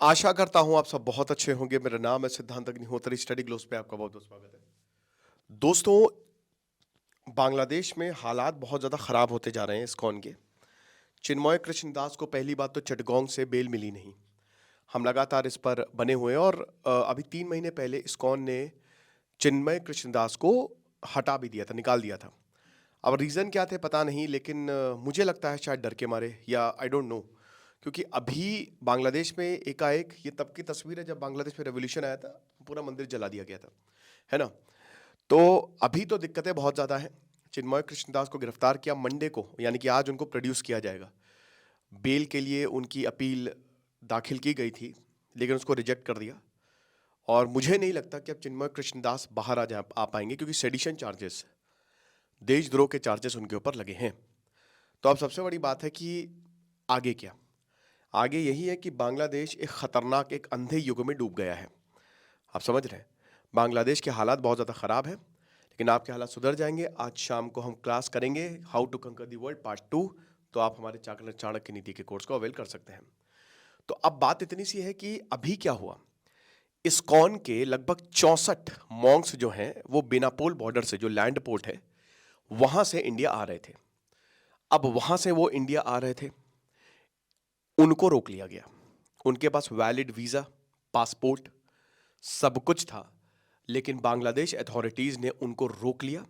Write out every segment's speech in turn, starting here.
आशा करता हूँ आप सब बहुत अच्छे होंगे। मेरा नाम है सिद्धांत अग्निहोत्री। स्टडी ग्लोब्स पे आपका बहुत बहुत स्वागत है। दोस्तों, बांग्लादेश में हालात बहुत ज़्यादा ख़राब होते जा रहे हैं इस्कॉन के। चिन्मय कृष्णदास को पहली बात तो चिटगोंग से बेल मिली नहीं। हम लगातार इस पर बने हुए हैं और अभी 3 महीने पहले इस्कॉन ने चिन्मय कृष्णदास को हटा भी दिया था, निकाल दिया था। अब रीज़न क्या थे पता नहीं, लेकिन मुझे लगता है शायद डर के मारे, या आई डोंट नो। क्योंकि अभी बांग्लादेश में एकाएक, ये तब की तस्वीर है जब बांग्लादेश में रेवोल्यूशन आया था, पूरा मंदिर जला दिया गया था, है ना। तो अभी तो दिक्कतें बहुत ज़्यादा हैं। चिन्मय कृष्णदास को गिरफ्तार किया मंडे को, यानी कि आज उनको प्रोड्यूस किया जाएगा। बेल के लिए उनकी अपील दाखिल की गई थी, लेकिन उसको रिजेक्ट कर दिया। और मुझे नहीं लगता कि अब चिन्मय कृष्णदास बाहर आ पाएंगे, क्योंकि सेडिशन चार्जेस, देशद्रोह के चार्जेस उनके ऊपर लगे हैं। तो अब सबसे बड़ी बात है कि आगे क्या। आगे यही है कि बांग्लादेश एक खतरनाक, एक अंधे युग में डूब गया है। आप समझ रहे हैं, बांग्लादेश के हालात बहुत ज़्यादा ख़राब है, लेकिन आपके हालात सुधर जाएंगे। आज शाम को हम क्लास करेंगे हाउ टू कंकर दी वर्ल्ड पार्ट 2। तो आप हमारे चाणक्य नीति के कोर्स को अवेल कर सकते हैं। तो अब बात इतनी सी है कि अभी क्या हुआ। इस्कॉन के लगभग 64 मॉन्क्स जो हैं वो बेनापोल बॉर्डर से, जो लैंड पोर्ट है, वहां से इंडिया आ रहे थे। अब वहां से वो इंडिया आ रहे थे, उनको रोक लिया गया। उनके पास वैलिड वीज़ा, पासपोर्ट, सब कुछ था, लेकिन बांग्लादेश अथॉरिटीज़ ने उनको रोक लिया।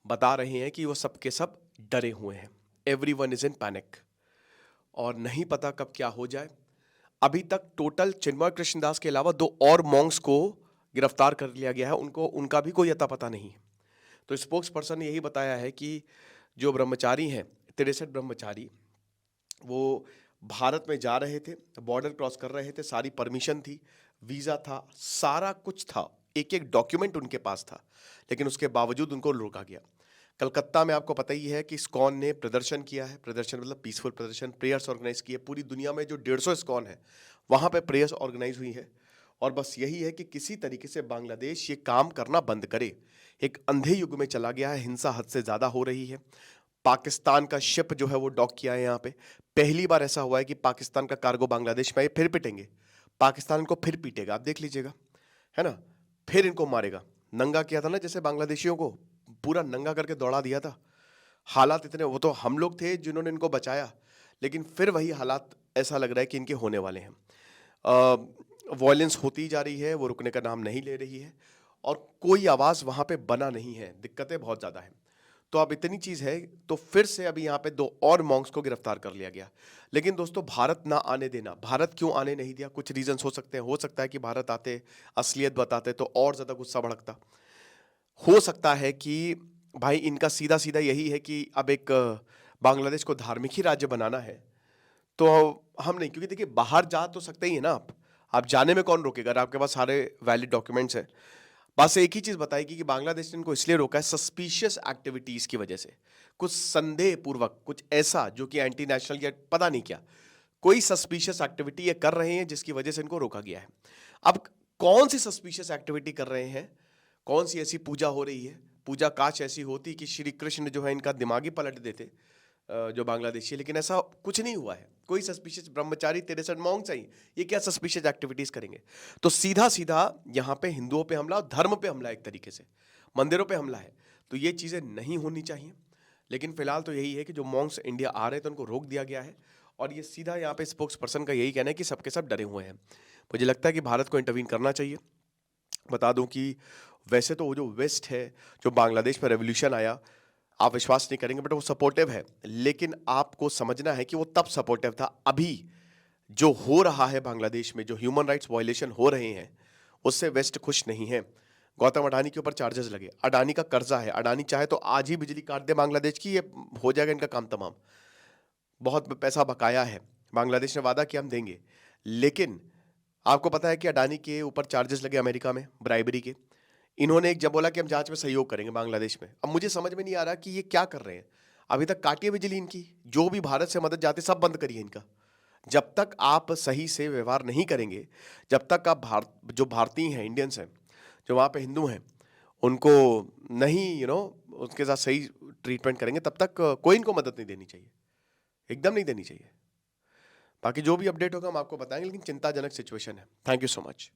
बता रहे हैं कि वो सब के सब डरे हुए हैं। एवरीवन इज इन पैनिक और नहीं पता कब क्या हो जाए। अभी तक टोटल चिन्मय कृष्णदास के अलावा 2 और मॉन्क्स को गिरफ्तार कर लिया गया है। उनका भी कोई अता पता नहीं है। तो स्पोक्स पर्सन ने यही बताया है कि जो ब्रह्मचारी हैं, 63 ब्रह्मचारी, वो भारत में जा रहे थे, बॉर्डर क्रॉस कर रहे थे, सारी परमिशन थी, वीज़ा था, सारा कुछ था, एक एक डॉक्यूमेंट उनके पास था, लेकिन उसके बावजूद उनको रोका गया। कलकत्ता में आपको पता ही है कि इस्कॉन ने प्रदर्शन किया है। प्रदर्शन मतलब पीसफुल प्रदर्शन, प्रेयर्स ऑर्गेनाइज किए। पूरी दुनिया में जो 150 इस्कॉन है, वहाँ पे प्रेयर्स ऑर्गेनाइज हुई है। और बस यही है कि किसी तरीके से बांग्लादेश ये काम करना बंद करे। एक अंधे युग में चला गया है, हिंसा हद से ज़्यादा हो रही है। पाकिस्तान का शिप जो है वो डॉक किया है यहाँ पे। पहली बार ऐसा हुआ है कि पाकिस्तान का कार्गो बांग्लादेश में आए, फिर पिटेंगे। पाकिस्तान को फिर पीटेगा, आप देख लीजिएगा, है ना। फिर इनको मारेगा। नंगा किया था ना, जैसे बांग्लादेशियों को पूरा नंगा करके दौड़ा दिया था। हालात इतने, वो तो हम लोग थे जिन्होंने इनको बचाया, लेकिन फिर वही हालात ऐसा लग रहा है कि इनके होने वाले हैं। वॉयलेंस होती जा रही है, वो रुकने का नाम नहीं ले रही है, और कोई आवाज़ वहाँ पे बना नहीं है। दिक्कतें बहुत ज़्यादा हैं। तो अब इतनी चीज़ है, तो फिर से अभी यहाँ पे 2 और मॉन्क्स को गिरफ्तार कर लिया गया। लेकिन दोस्तों, भारत ना आने देना। भारत क्यों आने नहीं दिया? कुछ रीजंस हो सकते हैं। हो सकता है कि भारत आते, असलियत बताते, तो और ज़्यादा गुस्सा भड़कता। हो सकता है कि भाई इनका सीधा सीधा यही है कि अब एक बांग्लादेश को धार्मिक ही राज्य बनाना है। तो हम नहीं, क्योंकि देखिए बाहर जा तो सकते ही है ना आप जाने में कौन रोकेगा अगर आपके पास सारे वैलिड डॉक्यूमेंट्स हैं। बस एक ही चीज बताएगी कि बांग्लादेश ने इनको इसलिए रोका है, सस्पिशियस एक्टिविटीज की वजह से। कुछ संदेह पूर्वक, कुछ ऐसा जो कि एंटी नेशनल या पता नहीं क्या, कोई सस्पिशियस एक्टिविटी ये कर रहे हैं, जिसकी वजह से इनको रोका गया है। अब कौन सी सस्पिशियस एक्टिविटी कर रहे हैं, कौन सी ऐसी पूजा हो रही है? पूजा काश ऐसी होती कि श्री कृष्ण जो है इनका दिमाग ही पलट देते, जो बांग्लादेशी है, लेकिन ऐसा कुछ नहीं हुआ है। कोई सस्पिशियस ब्रह्मचारी 63 मॉन्क्स हैं, ये क्या सस्पिशियस एक्टिविटीज करेंगे? तो सीधा सीधा यहाँ पे हिंदुओं पे हमला, धर्म पे हमला, एक तरीके से मंदिरों पे हमला है। तो ये चीज़ें नहीं होनी चाहिए। लेकिन फिलहाल तो यही है कि जो मॉन्क्स इंडिया आ रहे थे उनको रोक दिया गया है। और ये सीधा यहाँ पे स्पोक्स पर्सन का यही कहना है कि सबके सब डरे हुए हैं। मुझे लगता है कि भारत को इंटरवीन करना चाहिए। बता दूं कि वैसे तो वो जो वेस्ट है, जो बांग्लादेश में रेवोल्यूशन आया, आप विश्वास नहीं करेंगे, बट वो सपोर्टिव है। लेकिन आपको समझना है कि वो तब सपोर्टिव था। अभी जो हो रहा है बांग्लादेश में, जो ह्यूमन राइट्स वायलेशन हो रहे हैं, उससे वेस्ट खुश नहीं है। गौतम अडानी के ऊपर चार्जेस लगे, अडानी का कर्जा है, अडानी चाहे तो आज ही बिजली काट दे बांग्लादेश की, ये हो जाएगा इनका काम तमाम। बहुत पैसा बकाया है, बांग्लादेश ने वादा किया हम देंगे। लेकिन आपको पता है कि अडानी के ऊपर चार्जेस लगे अमेरिका में ब्राइबरी के। इन्होंने एक जब बोला कि हम जांच में सहयोग करेंगे बांग्लादेश में। अब मुझे समझ में नहीं आ रहा कि ये क्या कर रहे हैं। अभी तक काटिए बिजली इनकी, जो भी भारत से मदद जाती सब बंद करिए इनका। जब तक आप सही से व्यवहार नहीं करेंगे, जब तक आप जो भारतीय हैं, इंडियंस हैं, जो वहाँ पे हिंदू हैं, उनको नहीं उसके साथ सही ट्रीटमेंट करेंगे, तब तक कोई इनको मदद नहीं देनी चाहिए, एकदम नहीं देनी चाहिए। बाकी जो भी अपडेट होगा हम आपको बताएंगे, लेकिन चिंताजनक सिचुएशन है। Thank you so much.